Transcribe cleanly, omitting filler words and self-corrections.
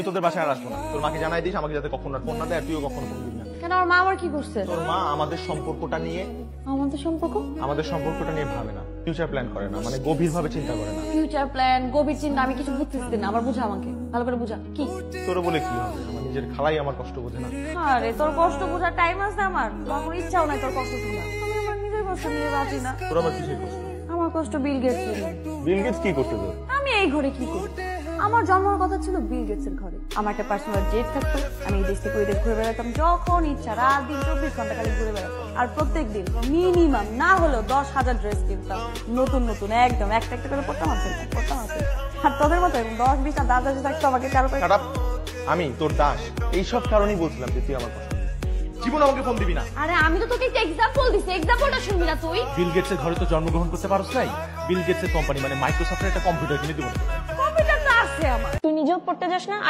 আমি তোদের বাসায় আর আসবো না। তোর মাকে জানাই দিস আমাকে যাতে কখনো আর ফোন না দেয়, আর তুইও কখনো ফোন দিবি না। কেন আমার মা আবার কি করছে? তোর মা আমাদের সম্পর্কটা নিয়ে ভাবে না, ফিউচার প্ল্যান করে না, মানে গভীর ভাবে চিন্তা করে না। ফিউচার প্ল্যান, গভীর চিন্তা আমি কিছু বুঝতেছি না। আবার বুঝা আমাকে ভালো করে বুঝা কি? তোর বলে কি হবে, আমার নিজের খালাই আমার কষ্ট বোঝে না। আরে তোর কষ্ট বোঝার টাইম আছে আমার? আমার ইচ্ছাও নাই তোর কষ্ট শোনা। আমি আমার নিজের কষ্ট নিয়ে বাঁচি না। তোর আবার কিসের কষ্ট? আমার কষ্ট বিল গেটস নিয়ে। বিল গেটস কি করতে তোর? আমি এই ঘরে কি করি? আমার জন্মের কথা ছিল বিল গেটস এর ঘরে। আমার একটা পার্সোনাল জেট থাকতো, আমি এই দেশ থেকে ওই দেশ ঘুরে বেড়াতাম যখন ইচ্ছা, রাত দিন 24 ঘন্টা খালি ঘুরে বেড়াতাম। আর প্রত্যেক দিন মিনিমাম না হলেও 10,000 ড্রেস কিনতাম, নতুন নতুন একদম একটা একটা করে পড়তাম আছে। আর তোদের মতো 10-20টা দাদা যে থাকতো আমাকে কারো পায়ে। আমি তোর দাস, এইসব কারণেই বলছিলাম যে তুই আমার কষ্ট জীবন আমাকে ফোন দিবি না। আরে আমি তো তোকে একটা এক্সাম্পল দিছি, এক্সাম্পলটা শুনবি না তুই? বিল গেটস এর ঘরে তো জন্মগ্রহণ করতে পারছ নাই। বিল গেটস এর কোম্পানি মানে মাইক্রোসফটের একটা কম্পিউটার কিনে দিব। কম্পিউটার তো আছে আমার। তুই নিজেও পড়তে যাস না আর